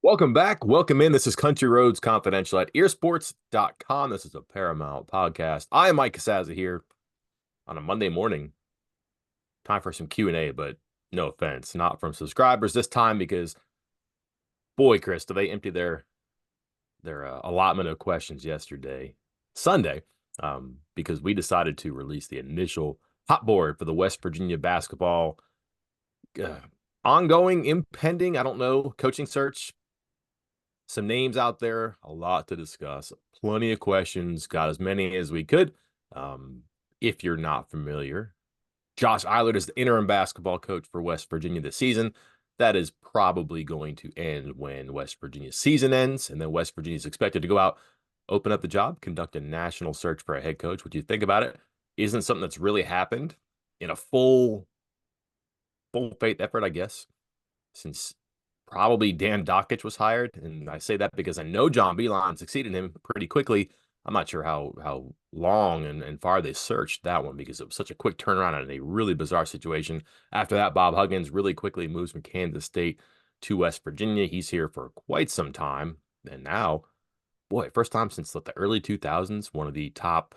Welcome back. Welcome in. This is Country Roads Confidential at earsports.com. This is a Paramount podcast. I am Mike Casazza here on a Monday morning. Time for some Q&A, but no offense, not from subscribers this time because, boy, Chris, did they empty their allotment of questions yesterday, Sunday, because we decided to release the initial hot board for the West Virginia basketball uh, ongoing, impending, I don't know, coaching search. Some names out there, a lot to discuss, plenty of questions, got as many as we could. Um, if you're not familiar, Josh Eilert is the interim basketball coach for West Virginia this season. That is probably going to end when West Virginia's season ends, and then West Virginia is expected to go out, open up the job, conduct a national search for a head coach. What you think about it? Isn't something that's really happened in a full faith effort, I guess, since probably Dan Dockich was hired. And I say that because I know John Beilein succeeded him pretty quickly. I'm not sure how long and far they searched that one because it was such a quick turnaround and a really bizarre situation. After that, Bob Huggins really quickly moves from Kansas State to West Virginia. He's here for quite some time. And now, boy, first time since the early 2000s, one of the top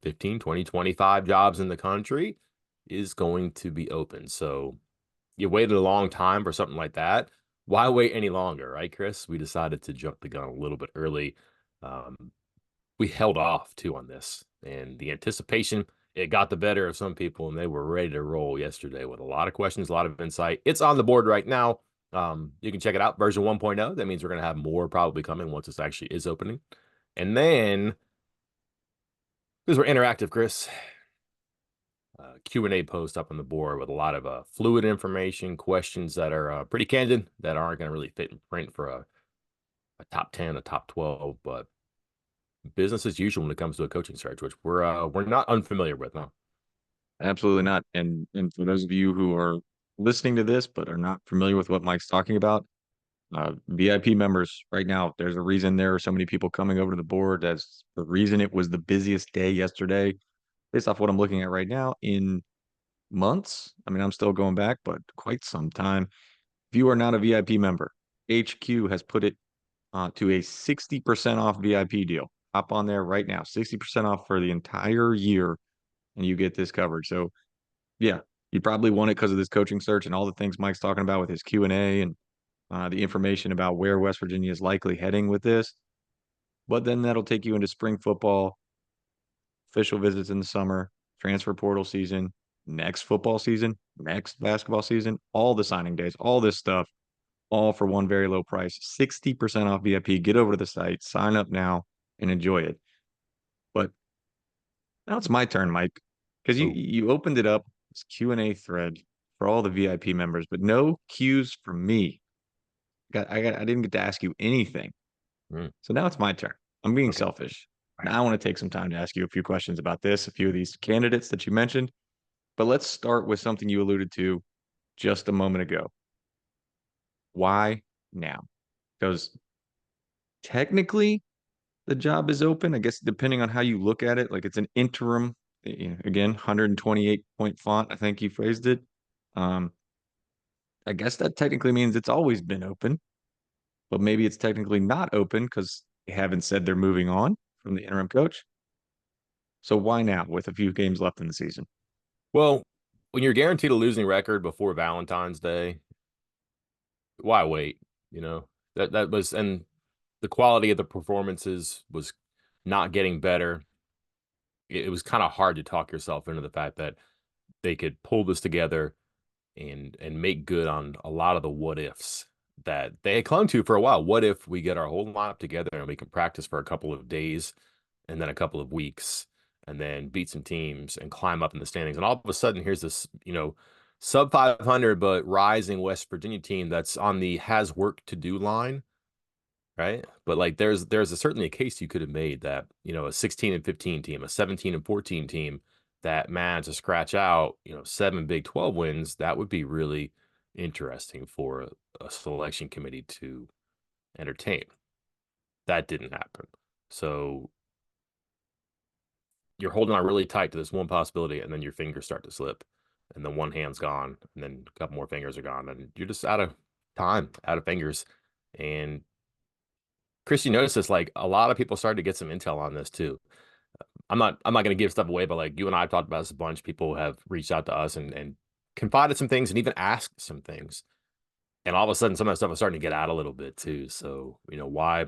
15, 20, 25 jobs in the country is going to be open. So you waited a long time for something like that. Why wait any longer, right, Chris? We decided to jump the gun a little bit early. Um, we held off too on this, and the anticipation it got the better of some people, and they were ready to roll yesterday with a lot of questions, a lot of insight. It's on the board right now. You can check it out, version 1.0. That means we're going to have more probably coming once this actually is opening. And then, because we're interactive, Chris, Q&A post up on the board with a lot of fluid information, questions that are pretty candid, that aren't going to really fit in print for a top 10, a top 12, but business as usual when it comes to a coaching search, which we're not unfamiliar with, no. Absolutely not. And for those of you who are listening to this but are not familiar with what Mike's talking about, VIP members right now, there's a reason there are so many people coming over to the board. That's the reason it was the busiest day yesterday, based off what I'm looking at right now in months. I mean, I'm still going back, but quite some time. If you are not a VIP member, HQ has put it to a 60% off VIP deal. Hop on there right now, 60% off for the entire year, and you get this coverage. So yeah, you probably won it because of this coaching search and all the things Mike's talking about with his Q&A and the information about where West Virginia is likely heading with this. But then that'll take you into spring football, official visits in the summer, transfer portal season, next football season, next basketball season, all the signing days, all this stuff, all for one very low price, 60% off VIP. Get over to the site, sign up now, and enjoy it. But now it's my turn, Mike, because you Oh, you opened it up, this Q&A thread for all the VIP members, but no Q's for me. I didn't get to ask you anything. mm, So now it's my turn. I'm being okay. selfish. All right. Now I want to take some time to ask you a few questions about this, a few of these candidates that you mentioned. But let's start with something you alluded to just a moment ago. Why now? Because technically the job is open. I guess depending on how you look at it, like it's an interim, again, 128 point font, I think you phrased it. Um, I guess that technically means it's always been open, but maybe it's technically not open because they haven't said they're moving on from the interim coach. So why now with a few games left in the season? Well, when you're guaranteed a losing record before Valentine's Day, why wait? You know, that was, and the quality of the performances was not getting better. It was kind of hard to talk yourself into the fact that they could pull this together and make good on a lot of the what ifs that they had clung to for a while. What if we get our whole lineup together and we can practice for a couple of days and then a couple of weeks and then beat some teams and climb up in the standings? And all of a sudden, here's this, sub 500 but rising West Virginia team that's on the has work to do line, right? But like there's certainly a case you could have made that, a 16 and 15 team, a 17 and 14 team that managed to scratch out, seven Big 12 wins, that would be really interesting for a selection committee to entertain. That didn't happen. So you're holding on really tight to this one possibility, and then your fingers start to slip, and then one hand's gone, and then a couple more fingers are gone, and you're just out of time, out of fingers. And Chris, you notice this, like a lot of people started to get some intel on this too. I'm not going to give stuff away, but like you and I have talked about this a bunch. People have reached out to us and confided some things and even asked some things. And all of a sudden, some of that stuff is starting to get out a little bit too. So, why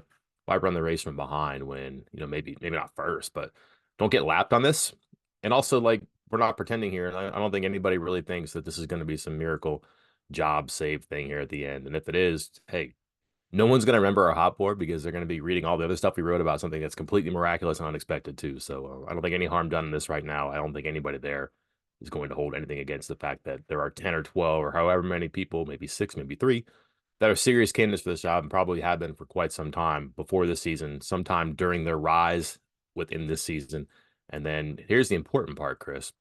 run the race from behind when, maybe not first, but don't get lapped on this. And also, like, we're not pretending here. And I don't think anybody really thinks that this is going to be some miracle job save thing here at the end. And if it is, hey, no one's going to remember our hot board because they're going to be reading all the other stuff we wrote about something that's completely miraculous and unexpected too. So I don't think any harm done in this right now. I don't think anybody there is going to hold anything against the fact that there are 10 or 12 or however many people, maybe six, maybe three, that are serious candidates for this job and probably have been for quite some time before this season, sometime during their rise within this season. And then here's the important part, Chris.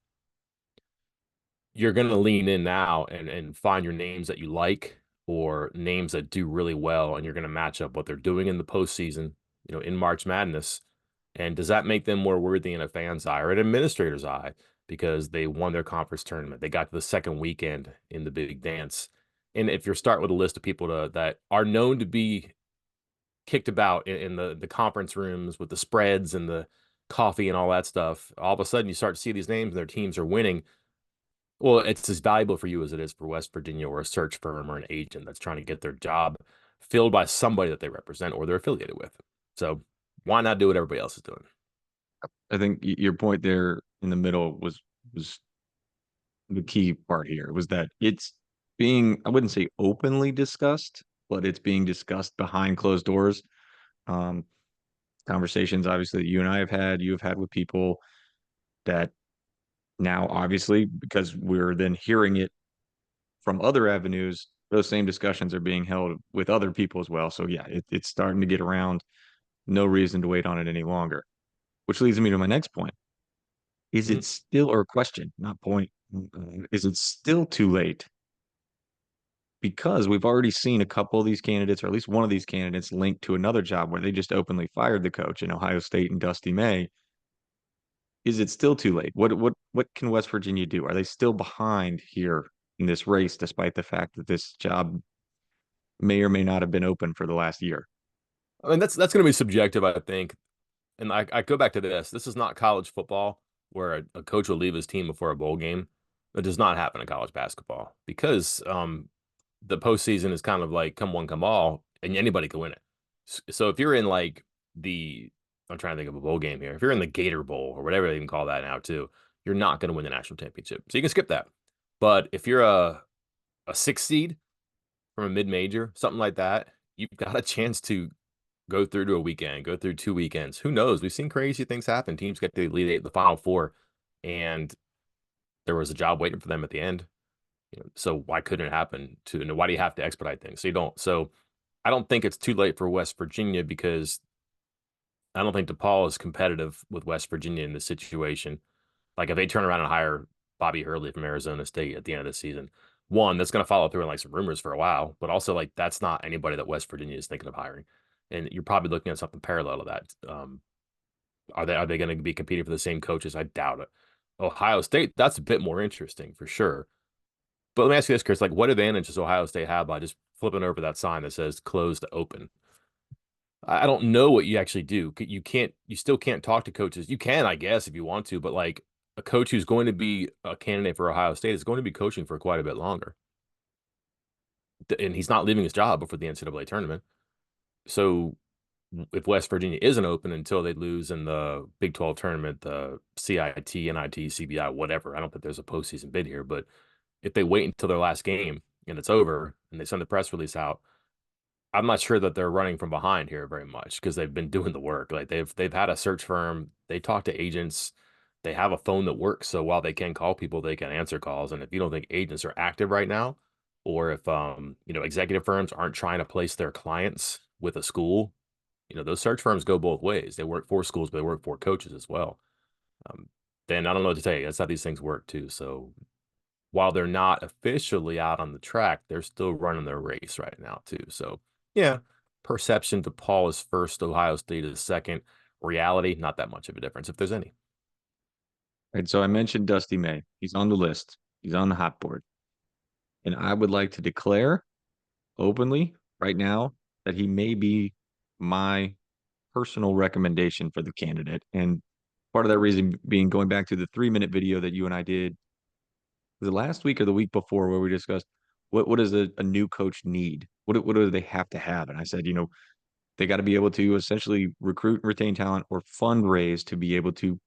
You're going to lean in now and find your names that you like or names that do really well, and you're going to match up what they're doing in the postseason, in March Madness. And does that make them more worthy in a fan's eye or an administrator's eye because they won their conference tournament? They got to the second weekend in the big dance. And if you're starting with a list of people that are known to be kicked about in the conference rooms with the spreads and the coffee and all that stuff, all of a sudden you start to see these names and their teams are winning. Well, it's as valuable for you as it is for West Virginia or a search firm or an agent that's trying to get their job filled by somebody that they represent or they're affiliated with. So why not do what everybody else is doing? I think your point there in the middle was the key part here was that it's being, I wouldn't say openly discussed, but it's being discussed behind closed doors. Um, Conversations obviously that you and I have had, you have had with people that now obviously because we're then hearing it from other avenues, those same discussions are being held with other people as well. So yeah, it's starting to get around. No reason to wait on it any longer. Which leads me to my next point. Is Mhm. it still, or question, not point, is it still too late? Because we've already seen a couple of these candidates, or at least one of these candidates, linked to another job where they just openly fired the coach in Ohio State and Dusty May. Is it still too late? What can West Virginia do? Are they still behind here in this race, despite the fact that this job may or may not have been open for the last year? I mean, that's going to be subjective, I think. And I go back to this. This is not college football where a coach will leave his team before a bowl game. That does not happen in college basketball because the postseason is kind of like come one, come all, and anybody can win it. So if you're in like the, I'm trying to think of a bowl game here. If you're in the Gator Bowl or whatever they even call that now too, you're not going to win the national championship. So you can skip that. But if you're a six seed from a mid major, something like that, you've got a chance to go through to a weekend, go through 2 weekends. Who knows? We've seen crazy things happen. Teams get to the Elite Eight, the Final Four, and there was a job waiting for them at the end. So why couldn't it happen to? And why do you have to expedite things? So you don't. So I don't think it's too late for West Virginia because I don't think DePaul is competitive with West Virginia in this situation. Like if they turn around and hire Bobby Hurley from Arizona State at the end of the season, one, that's going to follow through in like some rumors for a while, but also like that's not anybody that West Virginia is thinking of hiring. And you're probably looking at something parallel to that. Are they going to be competing for the same coaches? I doubt it. Ohio State, that's a bit more interesting for sure. But let me ask you this, Chris: like, what advantage does Ohio State have by just flipping over that sign that says "closed to open"? I don't know what you actually do. You still can't talk to coaches. You can, I guess, if you want to, but like a coach who's going to be a candidate for Ohio State is going to be coaching for quite a bit longer, and he's not leaving his job before the NCAA tournament. So if West Virginia isn't open until they lose in the Big 12 tournament, the CIT, NIT, CBI, whatever. I don't think there's a postseason bid here, but if they wait until their last game and it's over and they send the press release out, I'm not sure that they're running from behind here very much because they've been doing the work. Like they've had a search firm, they talk to agents, they have a phone that works. So while they can call people, they can answer calls. And if you don't think agents are active right now, or if executive firms aren't trying to place their clients with a school, those search firms go both ways. They work for schools, but they work for coaches as well. Um, then I don't know what to tell you. That's how these things work too. So while they're not officially out on the track, they're still running their race right now too. So yeah, perception to Paul is first, Ohio State is second. Reality, not that much of a difference if there's any. Right. So I mentioned Dusty May. He's on the list. He's on the hot board. And I would like to declare openly right now that he may be my personal recommendation for the candidate. And part of that reason being going back to the 3 minute video that you and I did, was it last week or the week before, where we discussed what does a new coach need? What do they have to have? And I said, they got to be able to essentially recruit and retain talent or fundraise to be able to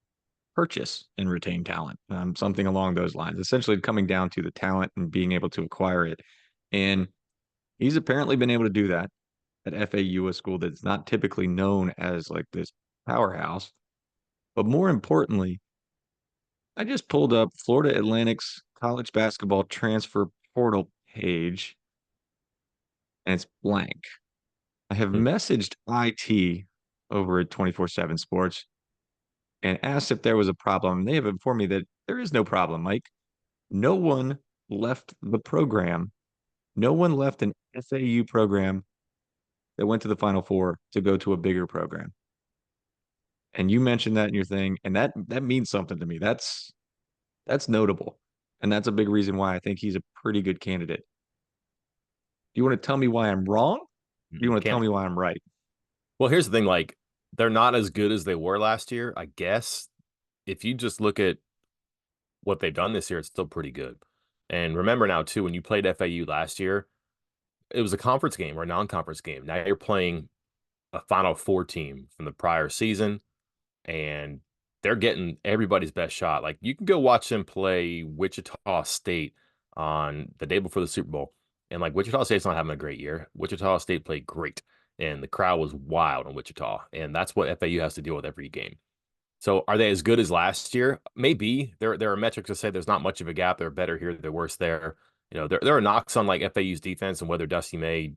purchase and retain talent, something along those lines, essentially coming down to the talent and being able to acquire it. And he's apparently been able to do that at FAU, a school that's not typically known as like this powerhouse. But more importantly, I just pulled up Florida Atlantic's college basketball transfer portal page, and it's blank. I have Hmm. messaged IT over at 24/7 Sports and asked if there was a problem. They have informed me that there is no problem, Mike. No one left the program. No one left an FAU program that went to the Final Four to go to a bigger program. And you mentioned that in your thing, and that means something to me. That's notable. And that's a big reason why I think he's a pretty good candidate. Do you want to tell me why I'm wrong? Do you want to tell Can't. me why I'm right? Well, here's the thing, like they're not as good as they were last year. I guess if you just look at what they've done this year, it's still pretty good. And remember now too, when you played FAU last year, it was a conference game or a non-conference game. Now you're playing a Final Four team from the prior season, and they're getting everybody's best shot. Like you can go watch them play Wichita State on the day before the Super Bowl, and like Wichita State's not having a great year. Wichita State played great, and the crowd was wild in Wichita, and that's what FAU has to deal with every game. So are they as good as last year? Maybe. There are metrics that say there's not much of a gap. They're better here, they're worse there. There are knocks on like FAU's defense and whether Dusty May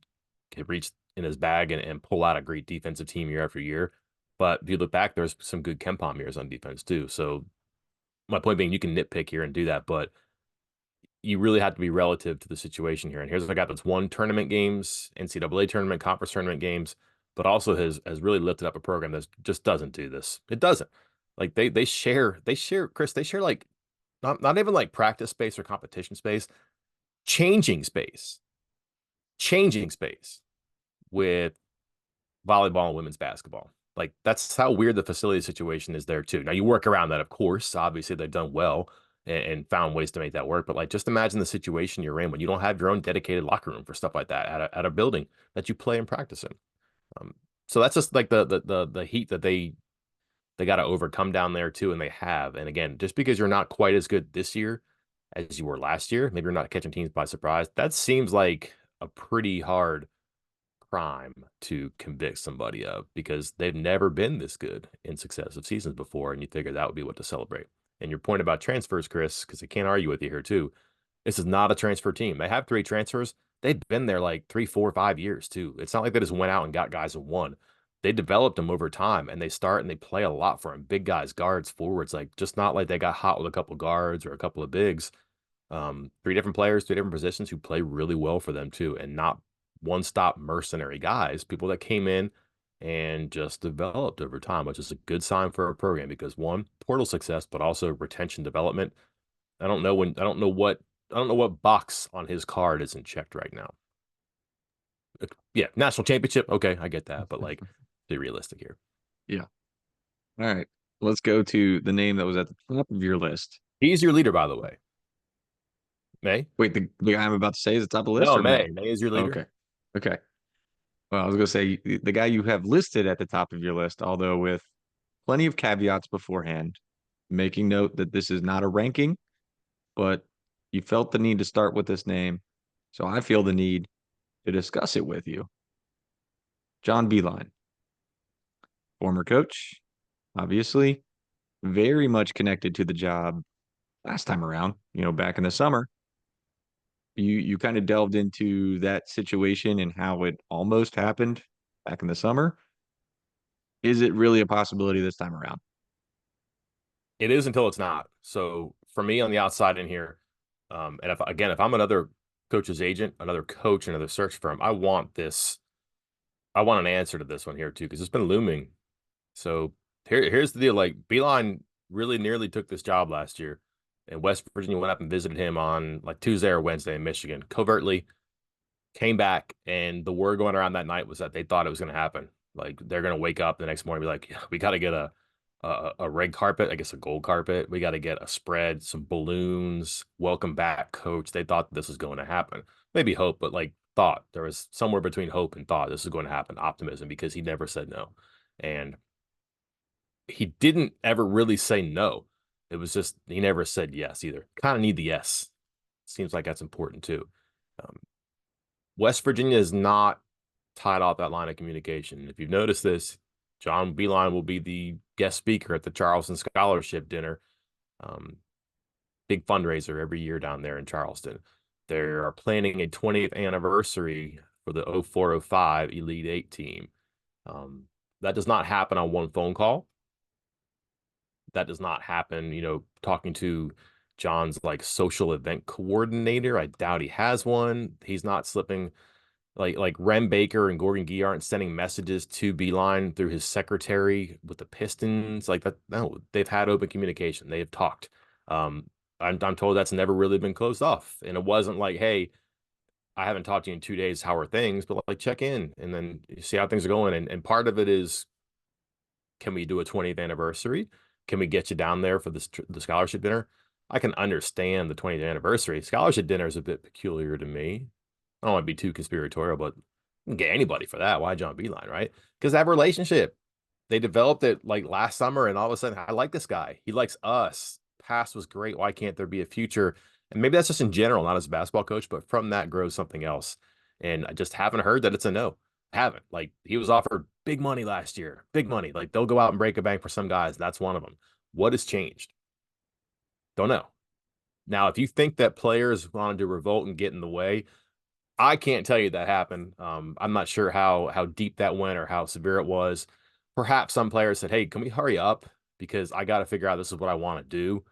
can reach in his bag and pull out a great defensive team year after year. But if you look back, there's some good KenPom years on defense too. So my point being, you can nitpick here and do that, but you really have to be relative to the situation here. And here's a guy that's won tournament games, NCAA tournament, conference tournament games, but also has really lifted up a program that just doesn't do this. It doesn't. Like they share Chris, they share like not even like practice space or competition space, changing space, changing space with volleyball and women's basketball. Like that's how weird the facility situation is there too. Now you work around that, of course. Obviously, they've done well and found ways to make that work. But like, just imagine the situation you're in when you don't have your own dedicated locker room for stuff like that at a building that you play and practice in. Um, so that's just like the heat that they got to overcome down there too, and they have. And again, just because you're not quite as good this year as you were last year, maybe you're not catching teams by surprise. That seems like a pretty hard crime to convict somebody of because they've never been this good in successive seasons before, and you figure that would be what to celebrate. And your point about transfers, Chris, because I can't argue with you here too. This is not a transfer team. They have three transfers. They've been there like 3, 4, 5 years too. It's not like they just went out and got guys and won. They developed them over time, and they start and they play a lot for them. Big guys, guards, forwards, like just not like they got hot with a couple guards or a couple of bigs. Three different players, three different positions who play really well for them too, and not one-stop mercenary guys, people that came in and just developed over time, which is a good sign for a program because one, portal success, but also retention development. I don't know what box on his card isn't checked right now. Yeah, national championship. Okay, I get that, but like, be realistic here. Yeah. All right. Let's go to the name that was at the top of your list. He's your leader, by the way. May? Wait, the guy I'm about to say is at the top of the list No, or May? May. May is your leader. Okay. Okay. Well, I was going to say the guy you have listed at the top of your list, although with plenty of caveats beforehand, making note that this is not a ranking, but you felt the need to start with this name. So I feel the need to discuss it with you. John Beeline, former coach, obviously, very much connected to the job last time around, back in the summer. You kind of delved into that situation and how it almost happened back in the summer. Is it really a possibility this time around? It is until it's not. So for me on the outside in here, and if I'm another coach's agent, another coach, another search firm, I want this. I want an answer to this one here too, because it's been looming. So here's the deal. Like Beeline really nearly took this job last year, and West Virginia went up and visited him on like Tuesday or Wednesday in Michigan, covertly. came back, and the word going around that night was that they thought it was going to happen. Like they're going to wake up the next morning and be like, yeah, we got to get a red carpet, I guess a gold carpet. We got to get a spread, some balloons. Welcome back, coach. They thought this was going to happen. Maybe hope, but like thought. There was somewhere between hope and thought this was going to happen. Optimism, because he never said no, and he didn't ever really say no. It was just he never said yes either. Kind of need the yes. Seems like that's important too. Um, West Virginia is not tied off that line of communication. If you've noticed this, John Beeline will be the guest speaker at the Charleston Scholarship Dinner. Um, Big fundraiser every year down there in Charleston. They are planning a 20th anniversary for the 0405 Elite Eight team. That does not happen on one phone call. That does not happen, talking to John's like social event coordinator. I doubt he has one. He's not slipping like Rem Baker and Gordon Gee aren't sending messages to Beeline through his secretary with the Pistons like that. No, they've had open communication. They have talked. Um, I'm told that's never really been closed off, and it wasn't like, hey, I haven't talked to you in 2 days. How are things? But like check in and then see how things are going. And part of it is, can we do a 20th anniversary? Can we get you down there for the scholarship dinner? I can understand the 20th anniversary. Scholarship dinner is a bit peculiar to me. I don't want to be too conspiratorial, but you can get anybody for that. Why John Beeline, right? Because that relationship, they developed it like last summer, and all of a sudden, I like this guy. He likes us. Past was great. Why can't there be a future? And maybe that's just in general, not as a basketball coach, but from that grows something else. And I just haven't heard that it's a no. Haven't. Like he was offered big money last year, big money. Like they'll go out and break a bank for some guys. That's one of them. What has changed? Don't know. Now, if you think that players wanted to revolt and get in the way, I can't tell you that happened. I'm not sure how deep that went or how severe it was. Perhaps some players said, "Hey, can we hurry up? Because I got to figure out this is what I want to do."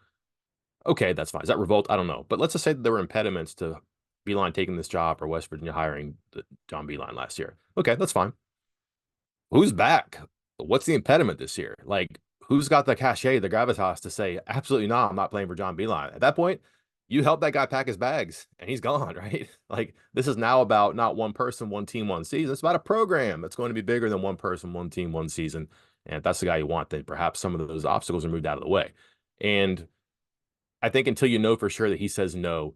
Okay, that's fine. Is that revolt? I don't know. But let's just say that there were impediments to Beeline taking this job or West Virginia hiring John Beeline last year. Okay, that's fine. Who's back? What's the impediment this year? Like, who's got the cachet, the gravitas to say, absolutely not, I'm not playing for John Beeline? At that point, you help that guy pack his bags and he's gone, right? Like, this is now about not one person, one team, one season. It's about a program that's going to be bigger than one person, one team, one season. And if that's the guy you want, then perhaps some of those obstacles are moved out of the way. And I think until you know for sure that he says no,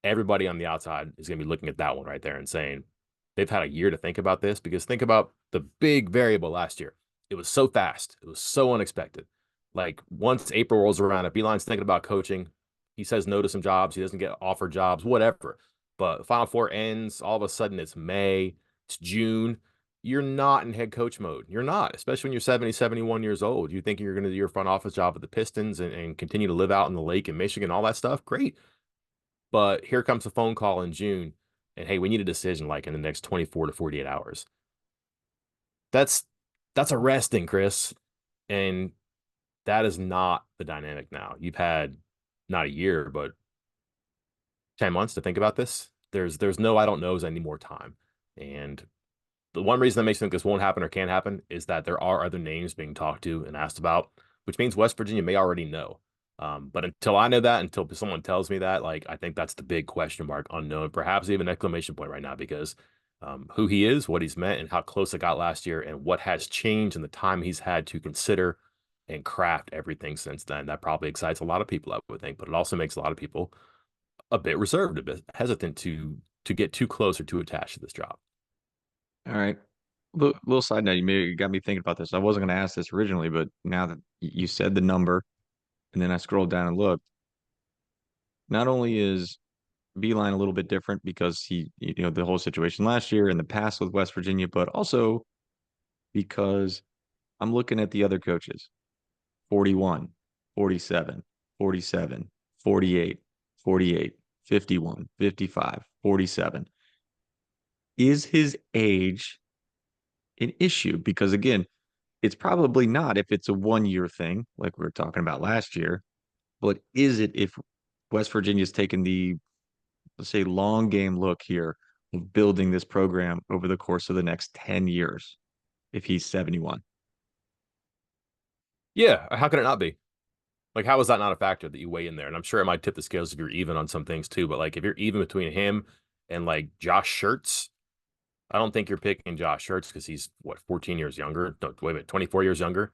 everybody on the outside is going to be looking at that one right there and saying they've had a year to think about this, because think about the big variable last year. It was so fast. It was so unexpected. Like once April rolls around, if Beeline's thinking about coaching, he says no to some jobs. He doesn't get offered jobs, whatever. But the Final Four ends. All of a sudden, it's May, it's June. You're not in head coach mode. You're not, especially when you're 70, 71 years old. You think you're going to do your front office job with the Pistons and continue to live out in the lake in Michigan, all that stuff. Great. But here comes a phone call in June, and hey, we need a decision like in the next 24 to 48 hours. That's arresting, Chris. And that is not the dynamic now. You've had not a year, but 10 months to think about this. There's no I don't knows any more time. And the one reason that makes me think this won't happen or can't happen is that there are other names being talked to and asked about, which means West Virginia may already know. But until I know that, until someone tells me that, like I think that's the big question mark, unknown, perhaps even exclamation point right now, because who he is, what he's meant, and how close it got last year, and what has changed in the time he's had to consider and craft everything since then. That probably excites a lot of people, I would think, but it also makes a lot of people a bit reserved, a bit hesitant to get too close or too attached to this job. All right. Little side note, you got me thinking about this. I wasn't going to ask this originally, but now that you said the number, and then I scrolled down and looked, not only is Beeline a little bit different because the whole situation last year in the past with West Virginia, but also because I'm looking at the other coaches 41, 47, 47, 48, 48, 51, 55, 47. Is his age an issue? Because again, it's probably not if it's a 1 year thing, like we were talking about last year, but is it if West Virginia's taken the, let's say, long game look here of building this program over the course of the next 10 years if he's 71? Yeah, how could it not be? Like, how is that not a factor that you weigh in there? And I'm sure it might tip the scales if you're even on some things too. But like, if you're even between him and like Josh Shirts. I don't think you're picking Josh Shirts because he's what 14 years younger. No, wait a minute, 24 years younger.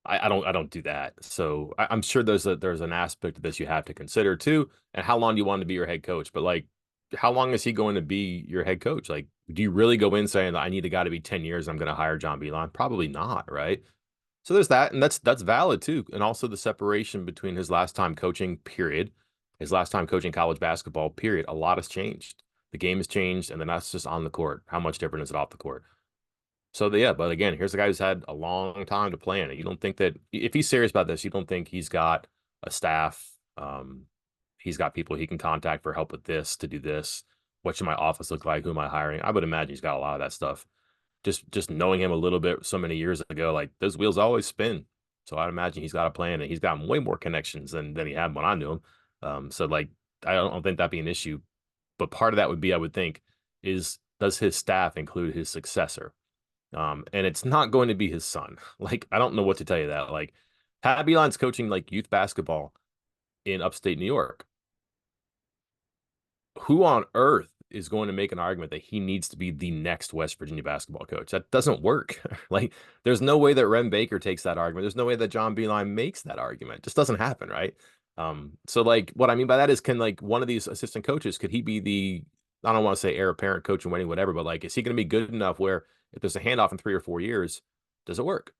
I don't do that. So I'm sure there's an aspect of this you have to consider too. And how long do you want to be your head coach? But like, how long is he going to be your head coach? Like, do you really go in saying that I need a guy to be 10 years? I'm going to hire John Beeline? Probably not, right? So there's that, and that's valid too. And also the separation between his last time coaching period, his last time coaching college basketball period. A lot has changed. The game has changed, and then that's just on the court. How much different is it off the court? So yeah, but again, here's a guy who's had a long time to plan it. You don't think that if he's serious about this, you don't think he's got a staff, he's got people he can contact for help with this, to do this. What should my office look like? Who am I hiring? I would imagine he's got a lot of that stuff. Just knowing him a little bit so many years ago, like those wheels always spin. So I'd imagine he's got a plan, and he's got way more connections than he had when I knew him. So like I don't think that'd be an issue. But part of that would be, I would think, is does his staff include his successor? And it's not going to be his son. Like, I don't know what to tell you that. Like, Pat Beeline's coaching like youth basketball in upstate New York. Who on earth is going to make an argument that he needs to be the next West Virginia basketball coach? That doesn't work. Like, there's no way that Rem Baker takes that argument. There's no way that John Beilein makes that argument. It just doesn't happen, right? So like what I mean by that is, can like one of these assistant coaches, could he be the, I don't want to say heir apparent coach and winning, whatever, but like, is he going to be good enough where if there's a handoff in 3 or 4 years, does it work?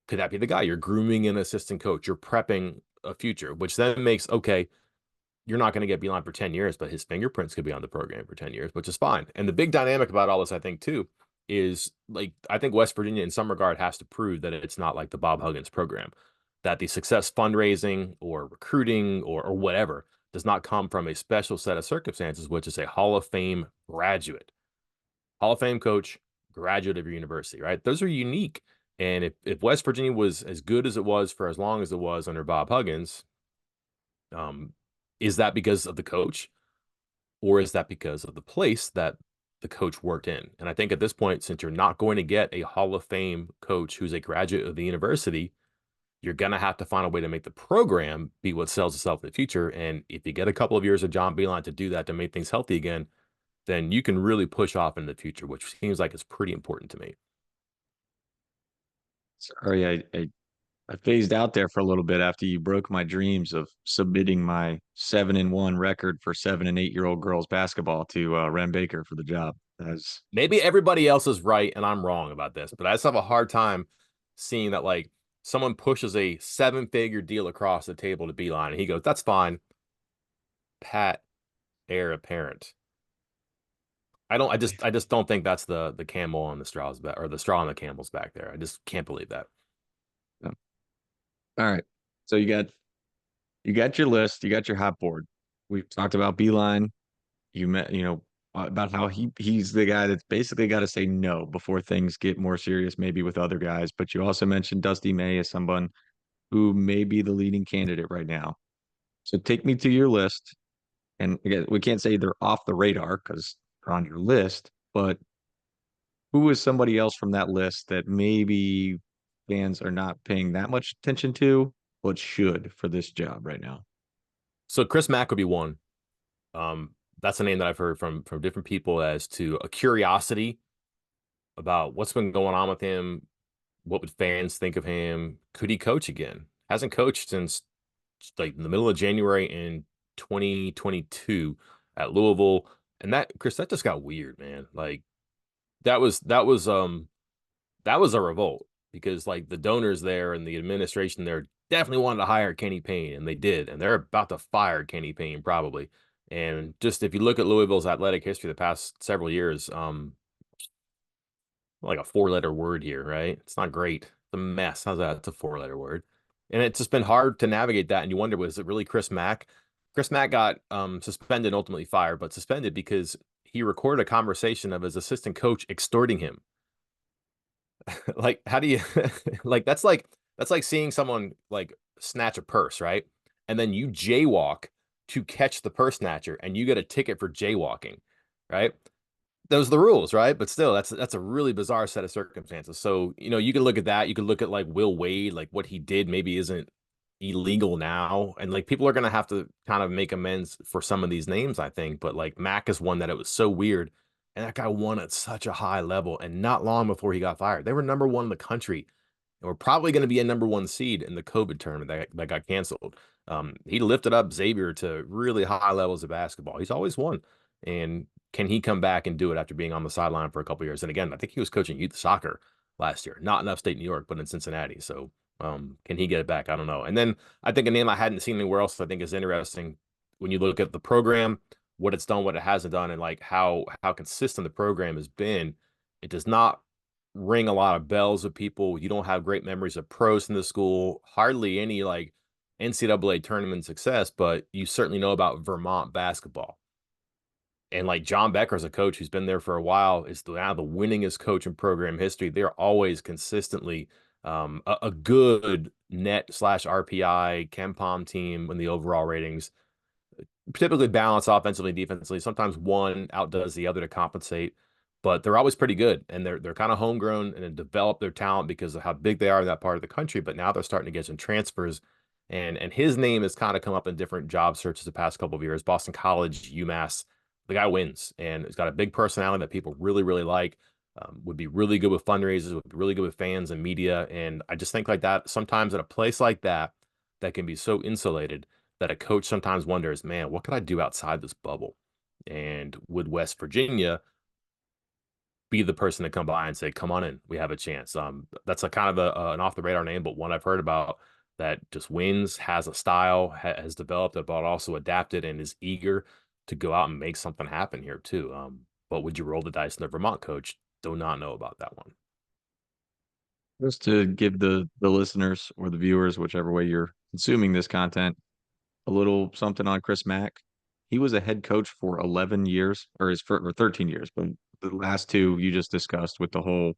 Could that be the guy? You're grooming an assistant coach, you're prepping a future, which then makes, okay, you're not going to get Beeline for 10 years, but his fingerprints could be on the program for 10 years, which is fine. And the big dynamic about all this, I think, too, is like, I think West Virginia in some regard has to prove that it's not like the Bob Huggins program, that the success fundraising or recruiting or whatever does not come from a special set of circumstances, which is a Hall of Fame graduate, Hall of Fame coach, graduate of your university, right? Those are unique. And if West Virginia was as good as it was for as long as it was under Bob Huggins, um, is that because of the coach, or is that because of the place that the coach worked in? And I think at this point, since you're not going to get a Hall of Fame coach who's a graduate of the university, you're going to have to find a way to make the program be what sells itself in the future. And if you get a couple of years of John Beilein to do that, to make things healthy again, then you can really push off in the future, which seems like it's pretty important to me. Sorry, I phased out there for a little bit after you broke my dreams of submitting my 7-1 record for 7 and 8-year-old girls basketball to Ren Baker for the job. As Maybe everybody else is right and I'm wrong about this, but I just have a hard time seeing that like someone pushes a 7-figure deal across the table to Beeline and he goes, that's fine. Pat, heir apparent. I just don't think that's the camel on the straw's back, or the straw on the camel's back there. I just can't believe that. all right. So you got your list, you got your hot board. We've talked about Beeline. You met, about how he's the guy that's basically got to say no before things get more serious, maybe with other guys. But you also mentioned Dusty May as someone who may be the leading candidate right now. So take me to your list. And again, we can't say they're off the radar because they're on your list, but who is somebody else from that list that maybe fans are not paying that much attention to, but should for this job right now? So Chris Mack would be one. That's a name that I've heard from different people as to a curiosity about what's been going on with him. What would fans think of him? Could he coach again? Hasn't coached since like in the middle of January in 2022 at Louisville. And that, Chris, that just got weird, man. Like that was a revolt because like the donors there and the administration there definitely wanted to hire Kenny Payne, and they did, and they're about to fire Kenny Payne probably. And just if you look at Louisville's athletic history the past several years, like a 4-letter word here, right? It's not great. It's a mess. How's that? It's a 4-letter word. And it's just been hard to navigate that. And you wonder, was it really Chris Mack? Chris Mack got suspended and ultimately fired, but suspended because he recorded a conversation of his assistant coach extorting him. Like, how do you like that's like seeing someone like snatch a purse, right? And then you jaywalk to catch the purse snatcher and you get a ticket for jaywalking, right? Those are the rules, right? But still, that's a really bizarre set of circumstances. So, you can look at that. You could look at like Will Wade, like what he did maybe isn't illegal now, and like people are gonna have to kind of make amends for some of these names, I think. But like Mac is one that it was so weird, and that guy won at such a high level, and not long before he got fired, they were number one in the country, and we're probably going to be a number one seed in the COVID tournament that got canceled. He lifted up Xavier to really high levels of basketball. He's always won, and can he come back and do it after being on the sideline for a couple years? And again, I think he was coaching youth soccer last year, not in upstate New York, but in Cincinnati. So can he get it back? I don't know. And then I think a name I hadn't seen anywhere else I think is interesting when you look at the program, what it's done, what it hasn't done, and like how consistent the program has been. It does not ring a lot of bells with people. You don't have great memories of pros in the school, hardly any like NCAA tournament success, but you certainly know about Vermont basketball. And like John Becker is a coach who's been there for a while, is now the winningest coach in program history. They're always consistently a good net slash RPI Ken team in the overall ratings, typically balanced offensively, defensively. Sometimes one outdoes the other to compensate, but they're always pretty good. And they're kind of homegrown and develop their talent because of how big they are in that part of the country. But now they're starting to get some transfers. And his name has kind of come up in different job searches the past couple of years. Boston College, UMass, the guy wins, and he's got a big personality that people really, really like. Would be really good with fundraisers, would be really good with fans and media. And I just think like that sometimes at a place like that, that can be so insulated that a coach sometimes wonders, man, what could I do outside this bubble? And would West Virginia be the person to come by and say, come on in, we have a chance? That's a kind of an off the radar name, but one I've heard about that just wins, has a style, has developed, but also adapted and is eager to go out and make something happen here too. But would you roll the dice in the Vermont coach? Do not know about that one. Just to give the listeners or the viewers, whichever way you're consuming this content, a little something on Chris Mack. He was a head coach for 11 years, or 13 years, but the last two you just discussed with the whole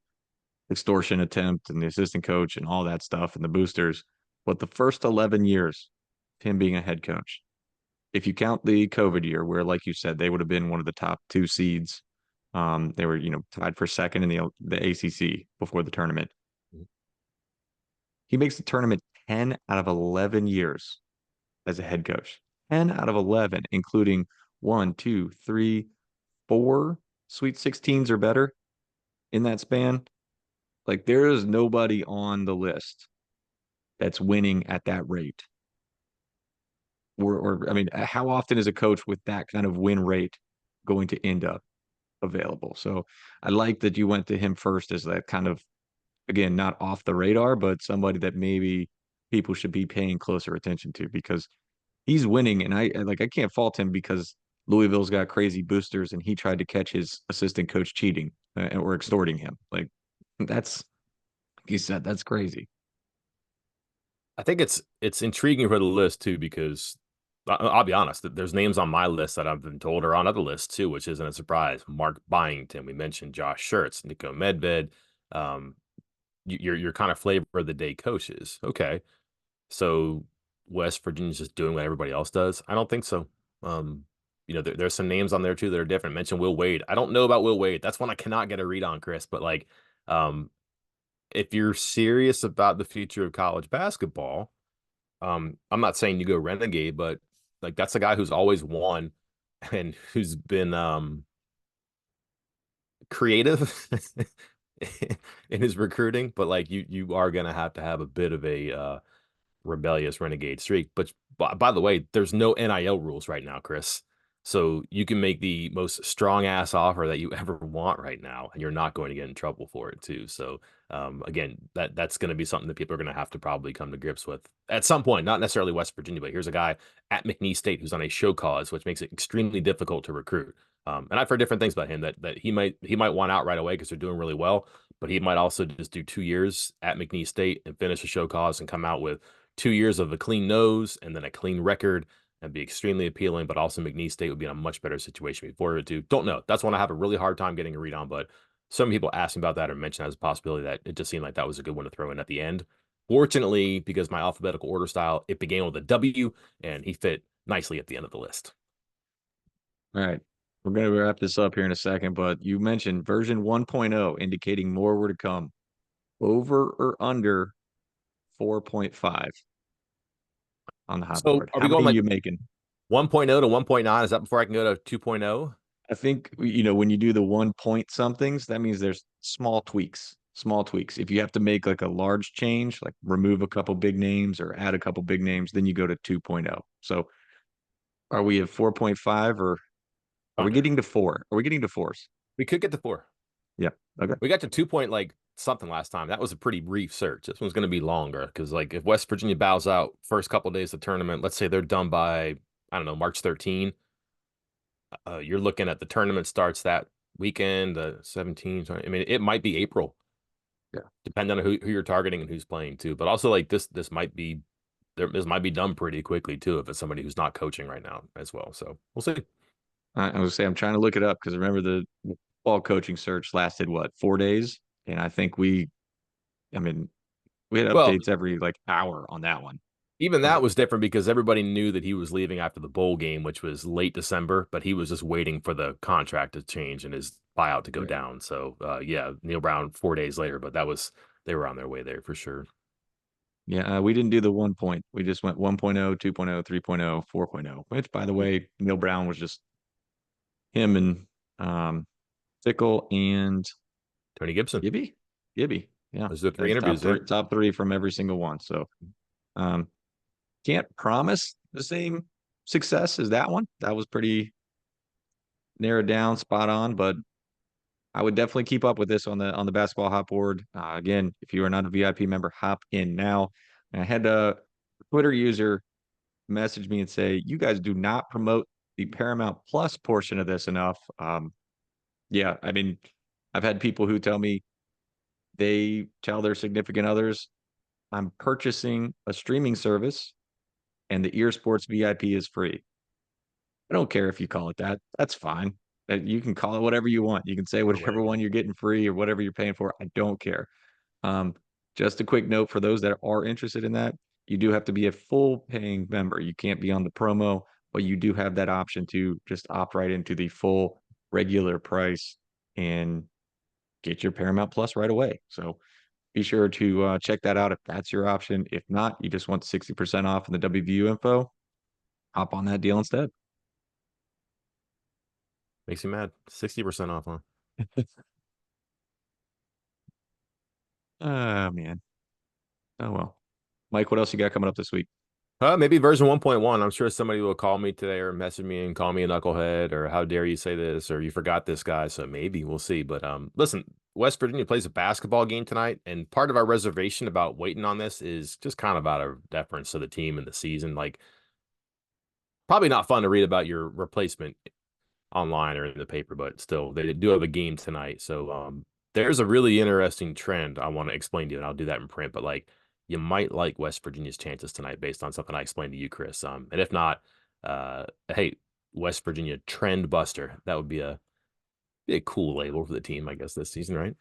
extortion attempt and the assistant coach and all that stuff and the boosters. But the first 11 years, him being a head coach, if you count the COVID year, where, like you said, they would have been one of the top two seeds. They were, tied for second in the ACC before the tournament. He makes the tournament 10 out of 11 years as a head coach. 10 out of 11, including one, two, three, four Sweet 16s or better in that span. Like, there is nobody on the list that's winning at that rate. Or I mean, how often is a coach with that kind of win rate going to end up available? So I like that you went to him first as that kind of, again, not off the radar, but somebody that maybe people should be paying closer attention to because he's winning. And I can't fault him because Louisville's got crazy boosters and he tried to catch his assistant coach cheating or extorting him. Like, that's, like you said, that's crazy. I think it's intriguing for the list too because I'll be honest, there's names on my list that I've been told are on other lists too, which isn't a surprise. Mark Byington, we mentioned Josh Schertz, Nico Medved. Um, your kind of flavor of the day coaches. Okay, so West Virginia's just doing what everybody else does. I don't think so. There's some names on there too that are different. Mention Will Wade. I don't know about Will Wade. That's one I cannot get a read on, Chris. But like, um, if you're serious about the future of college basketball, I'm not saying you go renegade, but like that's a guy who's always won and who's been creative in his recruiting, but like you are gonna have to have a bit of a rebellious renegade streak. But by the way, there's no NIL rules right now, Chris. So you can make the most strong ass offer that you ever want right now, and you're not going to get in trouble for it too. So again, that's going to be something that people are going to have to probably come to grips with at some point. Not necessarily West Virginia, but here's a guy at McNeese State who's on a show cause, which makes it extremely difficult to recruit. And I've heard different things about him that he might want out right away because they're doing really well, but he might also just do 2 years at McNeese State and finish a show cause and come out with 2 years of a clean nose and then a clean record and be extremely appealing, but also McNeese State would be in a much better situation before it do. Don't know. That's one I have a really hard time getting a read on, but some people asked me about that or mentioned as a possibility that it just seemed like that was a good one to throw in at the end. Fortunately, because my alphabetical order style, it began with a W and he fit nicely at the end of the list. All right. We're going to wrap this up here in a second, but you mentioned version 1.0 indicating more were to come. Over or under 4.5? on the hot So board. are How we going many are like you making? 1.0 to 1.9? Is that before I can go to 2.0? I think when you do the 1 point somethings, that means there's small tweaks. Small tweaks. If you have to make like a large change, like remove a couple big names or add a couple big names, then you go to 2.0. So are we at 4.5 or are we Under. getting to four? Are we getting to fours? We could get to 4. Yeah. Okay. We got to 2 point like something last time. That was a pretty brief search. This one's going to be longer because like if West Virginia bows out first couple of days of the tournament, let's say they're done by I don't know March 13, you're looking at the tournament starts that weekend, the 17th. I mean, it might be April, Yeah. depending on who you're targeting and who's playing too. But also like this might be this might be done pretty quickly too if it's somebody who's not coaching right now as well. So we'll see. I was say I'm trying to look it up because remember the ball coaching search lasted what 4 days, and I think I mean, we had Well, updates every like hour on that one. even Uh, that was different because everybody knew that he was leaving after the bowl game, which was late December, but he was just waiting for the contract to change and his buyout to go right. down. So, yeah, Neil Brown 4 days later, but they were on their way there for sure. Yeah, we didn't do the 1 point. We just went 1.0, 2.0, 3.0, 4.0, which by the way, Neil Brown was just him and um Fickle and Tony Gibson. Gibby. Gibby. Yeah. Those are the three That's interviews. Yeah. top three from every single one. So um can't promise the same success as that one. That was pretty narrowed down, spot on, but I would definitely keep up with this on the basketball hot board. Again, if you are not a VIP member, hop in now. And I had a Twitter user message me and say, "You guys do not promote the Paramount Plus portion of this enough." Yeah, I mean, I've had people who tell me they tell their significant others, "I'm purchasing a streaming service, and the Ear Sports VIP is free." I don't care if you call it that. That's fine. You can call it whatever you want. You can say Or whatever whatever. one you're getting free or whatever you're paying for. I don't care. Um, just a quick note for those that are interested in that, you do have to be a full paying member. You can't be on the promo, but you do have that option to just opt right into the full regular price and get your Paramount Plus right away. So be sure to check that out if that's your option. If not, you just want 60% off in the WVU info, hop on that deal instead. Makes you mad. 60% off, huh? Oh, man. Oh, well. Mike, what else you got coming up this week? Maybe version 1.1. I'm sure somebody will call me today or message me and call me a knucklehead or how dare you say this or you forgot this guy. So maybe we'll see. But listen, West Virginia plays a basketball game tonight, and part of our reservation about waiting on this is just kind of out of deference to the team and the season. Like, probably not fun to read about your replacement online or in the paper, but still, they do have a game tonight. So there's a really interesting trend I want to explain to you, and I'll do that in print. But like, you might like West Virginia's chances tonight based on something I explained to you, Chris. And if not, hey, West Virginia trend buster. That would be a cool label for the team, I guess, this season, right?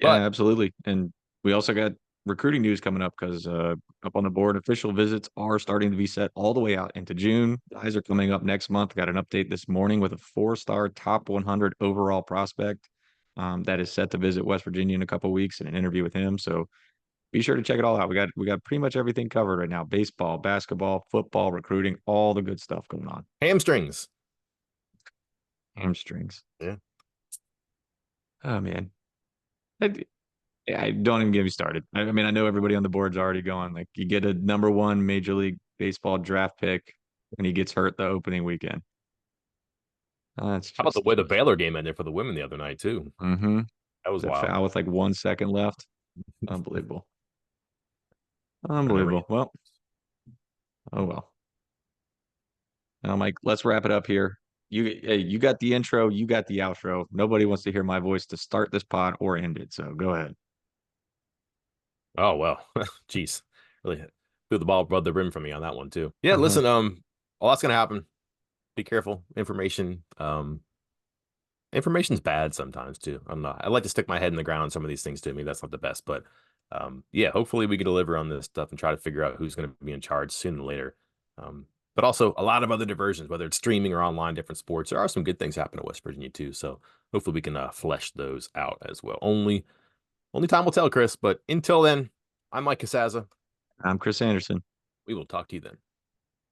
Yeah, But absolutely. And we also got recruiting news coming up because up on the board, official visits are starting to be set all the way out into June. Guys are coming up next month. Got an update this morning with a 4-star top 100 overall prospect that is set to visit West Virginia in a couple weeks and an interview with him. So be sure to check it all out. We got pretty much everything covered right now: baseball, basketball, football, recruiting, all the good stuff going on. hamstrings. Hamstrings. Yeah. Oh man. I don't even get me started. I mean, I know everybody on the board's already going. Like, you get a number one Major League Baseball draft pick, and he gets hurt the opening weekend. That's How about the just way the Baylor game ended for the women the other night, too? mm-hmm. That was That wild. foul with like 1 second left. Unbelievable. I never Unbelievable. get Well, oh well. Now, Mike, let's wrap it up here. You got the intro, you got the outro. Nobody wants to hear my voice to start this pod or end it. So go ahead. Oh well, jeez, really threw the ball above the rim from me on that one too. Yeah, Uh-huh. listen, all that's gonna happen. Be careful. Information's bad sometimes too. I don't know. I like to stick my head in the ground on some of these things too. Maybe that's not the best, but yeah, hopefully we can deliver on this stuff and try to figure out who's going to be in charge sooner than later. But also a lot of other diversions, whether it's streaming or online, different sports. There are some good things happening in West Virginia too. So hopefully we can flesh those out as well. Only time will tell, Chris. But until then, I'm Mike Casaza. I'm Chris Anderson. We will talk to you then.